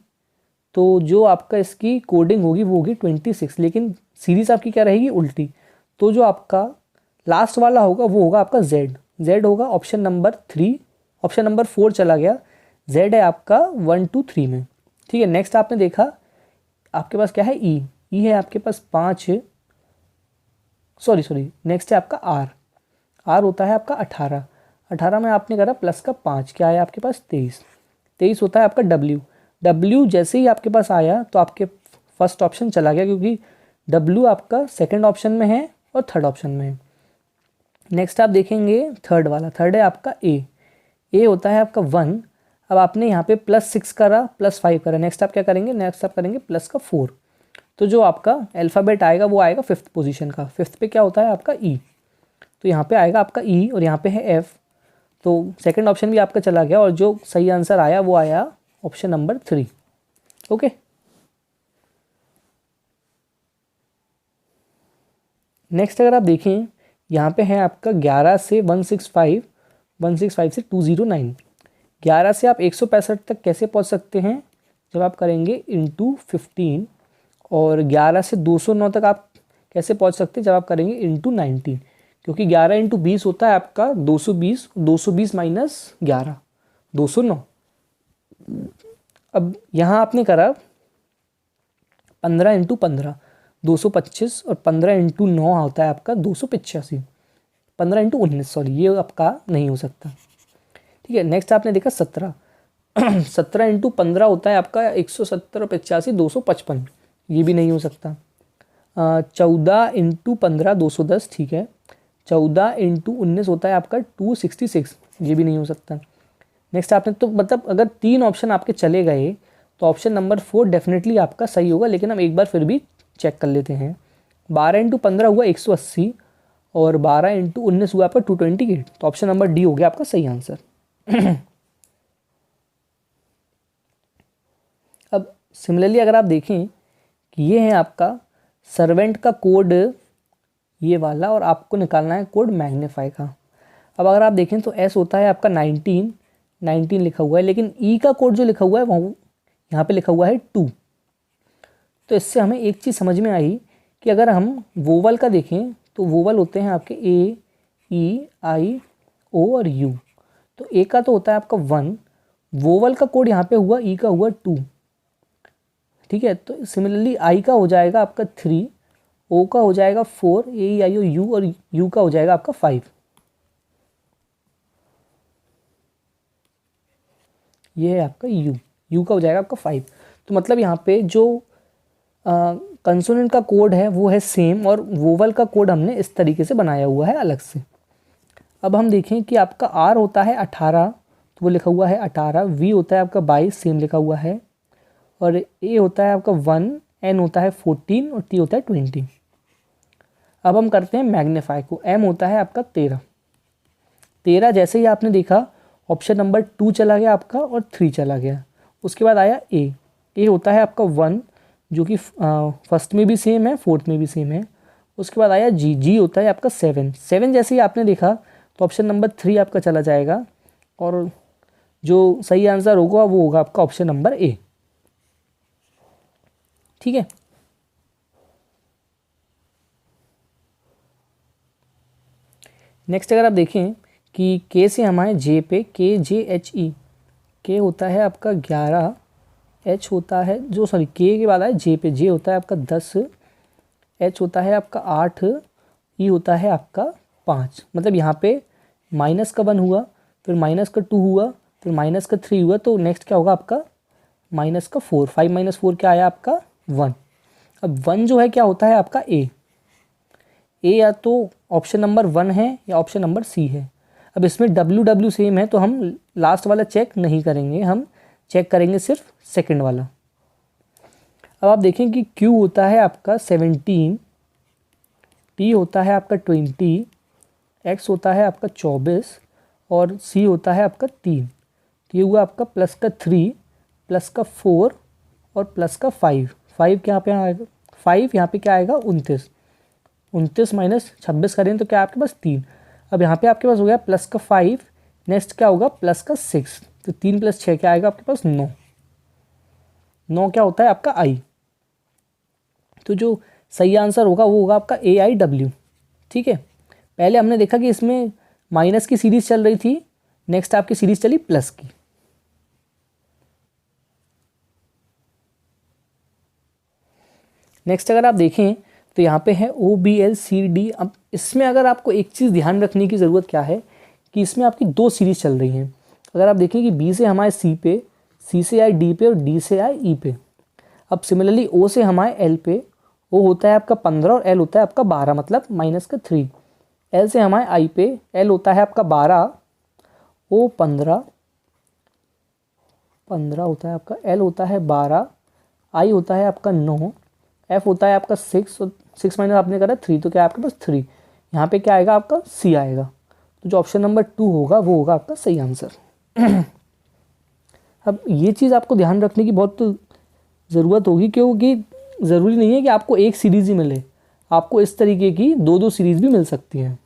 तो जो आपका इसकी कोडिंग होगी वो होगी 26, लेकिन सीरीज़ आपकी क्या रहेगी उल्टी, तो जो आपका लास्ट वाला होगा वो होगा आपका Z होगा ऑप्शन नंबर 3, ऑप्शन नंबर 4 चला गया, Z है आपका 1, 2, 3 में, ठीक है। नेक्स्ट आपने देखा आपके पास क्या है E है आपके पास 5 है, सॉरी नेक्स्ट है आपका R होता है आपका 18 में आपने करा +5, क्या आया आपके पास 23 होता है आपका W जैसे ही आपके पास आया तो आपके फर्स्ट ऑप्शन चला गया, क्योंकि W आपका सेकंड ऑप्शन में है और थर्ड ऑप्शन में है। नेक्स्ट आप देखेंगे थर्ड है आपका A होता है आपका 1। अब आपने यहाँ पे +6 करा, +5 करा, नेक्स्ट आप क्या करेंगे, नेक्स्ट आप करेंगे +4, तो जो आपका अल्फ़ाबेट आएगा वो आएगा 5th पोजीशन का। 5th पे क्या होता है आपका ई, तो यहाँ पे आएगा आपका ई और यहाँ पे है एफ। तो सेकंड ऑप्शन भी आपका चला गया और जो सही आंसर आया वो आया ऑप्शन नंबर 3। ओके, नेक्स्ट अगर आप देखें यहाँ पे है आपका 11 से 165, 165 से 209। 11 से आप 165 तक कैसे पहुँच सकते हैं, जब आप करेंगे इंटू 15, और 11 से 209 तक आप कैसे पहुँच सकते हैं जब आप करेंगे इंटू 19, क्योंकि 11 इंटू 20 होता है आपका 220, 220 माइनस 11 209। अब यहाँ आपने करा 15 इंटू 15 225, और 15 इंटू 9 होता है आपका 285, 15 इंटू 19 सॉरी, ये आपका नहीं हो सकता। ठीक है, नेक्स्ट आपने देखा 17 17 इंटू 15 होता है आपका 170 और 85 255, ये भी नहीं हो सकता। 14 इंटू 15 210, ठीक है। 14 इंटू 19 होता है आपका 266, ये भी नहीं हो सकता। नेक्स्ट आपने तो मतलब अगर 3 ऑप्शन आपके चले गए तो ऑप्शन नंबर 4 डेफिनेटली आपका सही होगा, लेकिन हम एक बार फिर भी चेक कर लेते हैं। 12 इंटू 15 हुआ 180, और 12 इंटू 19 हुआ आपका 228, तो ऑप्शन नंबर डी हो गया आपका सही आंसर। अब सिमिलरली अगर आप देखें कि ये है आपका सर्वेंट का कोड ये वाला, और आपको निकालना है कोड मैग्नीफाई का। अब अगर आप देखें तो एस होता है आपका 19 लिखा हुआ है, लेकिन ई का कोड जो लिखा हुआ है वो यहाँ पे लिखा हुआ है 2। तो इससे हमें एक चीज़ समझ में आई कि अगर हम वोवल का देखें तो वोवल होते हैं आपके ए, ई, आई, ओ और यू। तो ए का तो होता है आपका 1, वोवल का कोड यहाँ पे हुआ ई का हुआ 2। ठीक है, तो सिमिलरली आई का हो जाएगा आपका 3, ओ का हो जाएगा 4, ए, आई, ओ, यू, और यू का हो जाएगा आपका 5। ये है आपका यू का हो जाएगा आपका 5। तो मतलब यहाँ पे जो कंसोनेंट का कोड है वो है सेम, और वोवल का कोड हमने इस तरीके से बनाया हुआ है अलग से। अब हम देखें कि आपका आर होता है 18, तो वो लिखा हुआ है 18, वी होता है आपका 22 सेम लिखा हुआ है, और ए होता है आपका 1, एन होता है 14 और टी होता है 20। अब हम करते हैं मैग्नीफाई को। एम होता है आपका 13 जैसे ही आपने देखा ऑप्शन नंबर 2 चला गया आपका और 3 चला गया। उसके बाद आया ए होता है आपका 1, जो कि फर्स्ट में भी सेम है, फोर्थ में भी सेम है। उसके बाद आया जी होता है आपका 7 जैसे ही आपने देखा तो ऑप्शन नंबर 3 आपका चला जाएगा, और जो सही आंसर होगा वो होगा आपका ऑप्शन नंबर ए। ठीक है, नेक्स्ट अगर आप देखें कि के से हमारे जे पे KJHE, के होता है आपका 11, एच होता है जो सॉरी के बाद आया जे पे, जे होता है आपका 10, एच होता है आपका 8, ई होता है आपका 5। मतलब यहाँ पे माइनस का 1 हुआ, फिर माइनस का 2 हुआ, फिर माइनस का 3 हुआ, तो नेक्स्ट क्या होगा आपका माइनस का 4। 5 माइनस 4 क्या आया आपका 1। अब 1 जो है क्या होता है आपका ए या तो ऑप्शन नंबर 1 है या ऑप्शन नंबर सी है। अब इसमें डब्ल्यू सेम है, तो हम लास्ट वाला चेक नहीं करेंगे, हम चेक करेंगे सिर्फ सेकंड वाला। अब आप देखें कि Q होता है आपका 17, T होता है आपका 20, X होता है आपका 24, और C होता है आपका 3। तो ये हुआ आपका प्लस का 3, प्लस का 4 और प्लस का 5। 5 यहाँ पे आएगा, 5 यहाँ पे क्या आएगा 29 माइनस 26 करें तो क्या आपके पास 3। अब यहाँ पे आपके पास हो गया प्लस का 5, नेक्स्ट क्या होगा प्लस का 6, तो 3 + 6 क्या आएगा आपके पास 9 क्या होता है आपका आई। तो जो सही आंसर होगा वो होगा आपका AIW। ठीक है, पहले हमने देखा कि इसमें माइनस की सीरीज चल रही थी, नेक्स्ट आपकी सीरीज चली प्लस की। नेक्स्ट अगर आप देखें तो यहाँ पे है OBLCD। अब इसमें अगर आपको एक चीज़ ध्यान रखने की ज़रूरत क्या है कि इसमें आपकी 2 सीरीज़ चल रही हैं। अगर आप देखें कि B से हमारे C पे, C से आए D पे और D से आए E पे। अब सिमिलरली O से हमारे L पे, O होता है आपका 15 और L होता है आपका 12, मतलब माइनस का 3। L से हमारे I पे, L होता है आपका 12, O 15 होता है आपका, L होता है 12, I होता है आपका 9, एफ होता है आपका 6 और 6 माइनस आपने करा 3, तो क्या है आपके पास 3। यहाँ पे क्या आएगा आपका सी आएगा, तो जो ऑप्शन नंबर 2 होगा वो होगा आपका सही आंसर। अब ये चीज़ आपको ध्यान रखने की बहुत ज़रूरत होगी, क्योंकि ज़रूरी नहीं है कि आपको एक सीरीज़ ही मिले, आपको इस तरीके की 2-2 सीरीज़ भी मिल सकती हैं।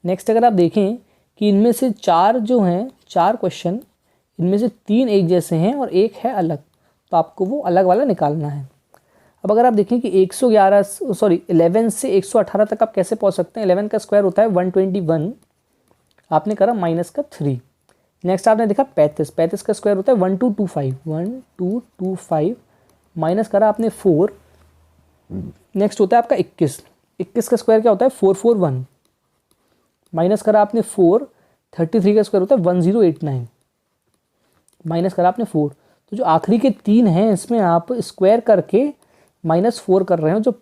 नेक्स्ट अगर आप देखें कि इनमें से 4 जो हैं, 4 क्वेश्चन, इनमें से 3 एक जैसे हैं और एक है अलग, तो आपको वो अलग वाला निकालना है। अब अगर आप देखें कि 11 से 118 तक आप कैसे पहुंच सकते हैं। 11 का स्क्वायर होता है 121, आपने करा माइनस का 3। नेक्स्ट आपने देखा 35 का स्क्वायर होता है 1225 माइनस करा आपने 4। नेक्स्ट होता है आपका 21 का स्क्वायर क्या होता है 441 माइनस करा आपने 4। 33 का स्क्वायर होता है 1089 माइनस करा आपने 4। तो जो आखिरी के 3 हैं इसमें आप स्क्वायर करके -4 कर रहे हो। जो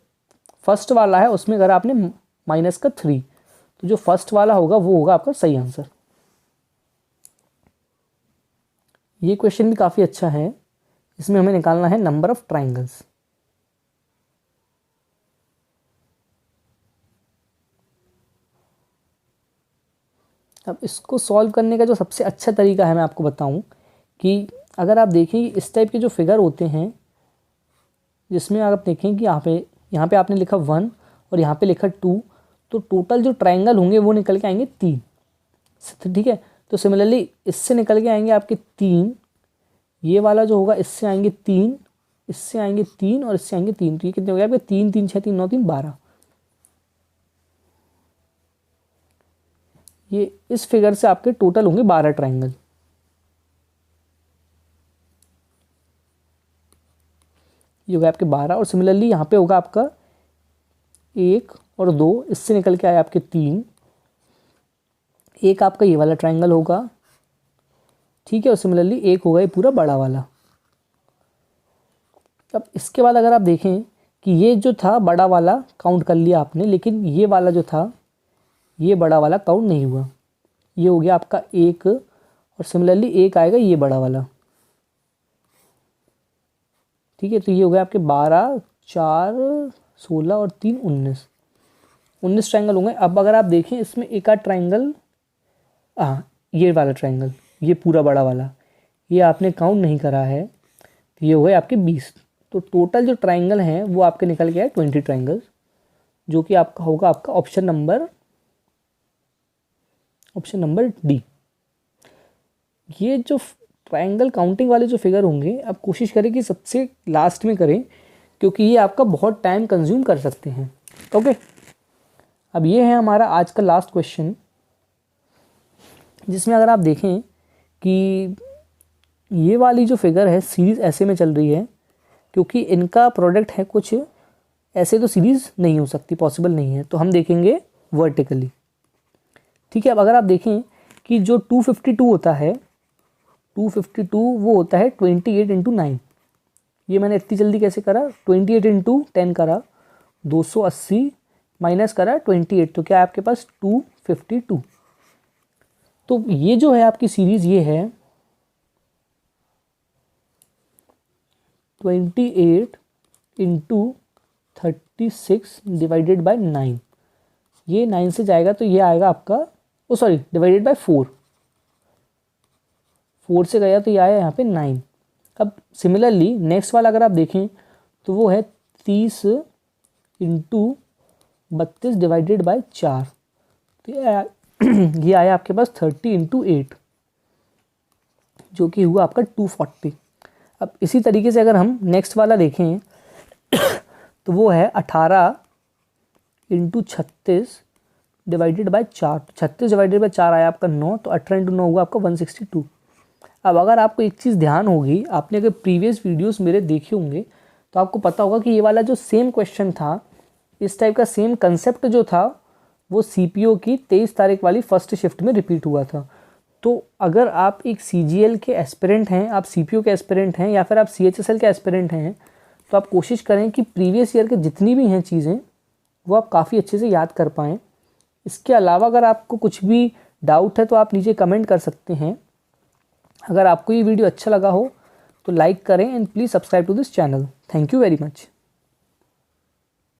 फर्स्ट वाला है उसमें करा आपने माइनस का 3, तो जो फर्स्ट वाला होगा वो होगा आपका सही आंसर। ये क्वेश्चन भी काफ़ी अच्छा है, इसमें हमें निकालना है नंबर ऑफ ट्राइंगल्स। अब इसको सॉल्व करने का जो सबसे अच्छा तरीका है मैं आपको बताऊं कि अगर आप देखें इस टाइप के जो फिगर होते हैं, जिसमें आप देखें कि यहाँ पे आपने लिखा 1 और यहाँ पे लिखा 2, तो टोटल जो ट्राइंगल होंगे वो निकल के आएंगे 3। ठीक है, तो सिमिलरली इससे निकल के आएंगे आपके 3, ये वाला जो होगा इससे आएंगे 3, इससे आएंगे 3 और इससे आएंगे 3, तो ये कितने हो गए आपके 3 3 6 3 9 3 12। ये इस फिगर से आपके टोटल होंगे 12 ट्राइंगल। ये होगा आपके 12 और सिमिलरली यहाँ पे होगा आपका 1 और 2, इससे निकल के आए आपके 3, एक आपका ये वाला ट्राइंगल होगा, ठीक है, और सिमिलरली एक होगा ये पूरा बड़ा वाला। अब इसके बाद अगर आप देखें कि ये जो था बड़ा वाला काउंट कर लिया आपने, लेकिन ये वाला जो था ये बड़ा वाला काउंट नहीं हुआ, ये हो गया आपका 1 और सिमिलरली एक आएगा ये बड़ा वाला, ठीक है, तो ये हो गया आपके 12 4 16 और 3 19 ट्राइंगल होंगे। अब अगर आप देखें इसमें एक आध ट्राइंगल, हाँ ये वाला ट्राइंगल, ये पूरा बड़ा वाला, ये आपने काउंट नहीं करा है, तो ये हो गए आपके 20। तो टोटल जो ट्राइंगल हैं वो आपके निकल के आए 20 ट्राइंगल्स, जो कि आपका होगा आपका ऑप्शन नंबर डी। ये जो ट्राइंगल काउंटिंग वाले जो फिगर होंगे आप कोशिश करें कि सबसे लास्ट में करें, क्योंकि ये आपका बहुत टाइम कंज्यूम कर सकते हैं। ओके, अब ये है हमारा आज का लास्ट क्वेश्चन, जिसमें अगर आप देखें कि ये वाली जो फिगर है सीरीज़ ऐसे में चल रही है, क्योंकि इनका प्रोडक्ट है कुछ ऐसे, तो सीरीज़ नहीं हो सकती, पॉसिबल नहीं है, तो हम देखेंगे वर्टिकली, ठीक है। अब अगर आप देखें कि जो 252 होता है, 252 वो होता है 28 × 9। ये मैंने इतनी जल्दी कैसे करा, 28 × 10 करा, 280 माइनस करा 28, तो क्या है आपके पास 252। तो ये जो है आपकी सीरीज़ ये है 28 × 36 डिवाइडेड बाय 9, ये 9 से जाएगा तो ये आएगा आपका डिवाइडेड बाय 4 से गया तो ये आया यहाँ पे 9। अब सिमिलरली नेक्स्ट वाला अगर आप देखें तो वो है 30 × 32 डिवाइडेड बाय 4, तो ये आया आपके पास 30 × 8, जो कि हुआ आपका 240। अब इसी तरीके से अगर हम नेक्स्ट वाला देखें तो वो है 18 × 36 डिवाइडेड बाय 4, 36 डिवाइडेड बाय 4 आया आपका 9, तो 18 × 9 हुआ आपका 162। अब अगर आपको एक चीज़ ध्यान होगी, आपने अगर प्रीवियस वीडियोस मेरे देखे होंगे तो आपको पता होगा कि ये वाला जो सेम क्वेश्चन था, इस टाइप का सेम कंसेप्ट जो था वो CPO की 23 तारीख वाली फर्स्ट शिफ्ट में रिपीट हुआ था। तो अगर आप एक CGL के एस्पिरेंट हैं, आप CPO के एस्पिरेंट हैं, या फिर आप CHSL के एस्पिरेंट हैं, तो आप कोशिश करें कि प्रीवियस ईयर के जितनी भी हैं चीज़ें वो आप काफ़ी अच्छे से याद कर पाएँ। इसके अलावा अगर आपको कुछ भी डाउट है तो आप नीचे कमेंट कर सकते हैं, अगर आपको ये वीडियो अच्छा लगा हो तो लाइक करें and please subscribe to this channel. Thank you very much.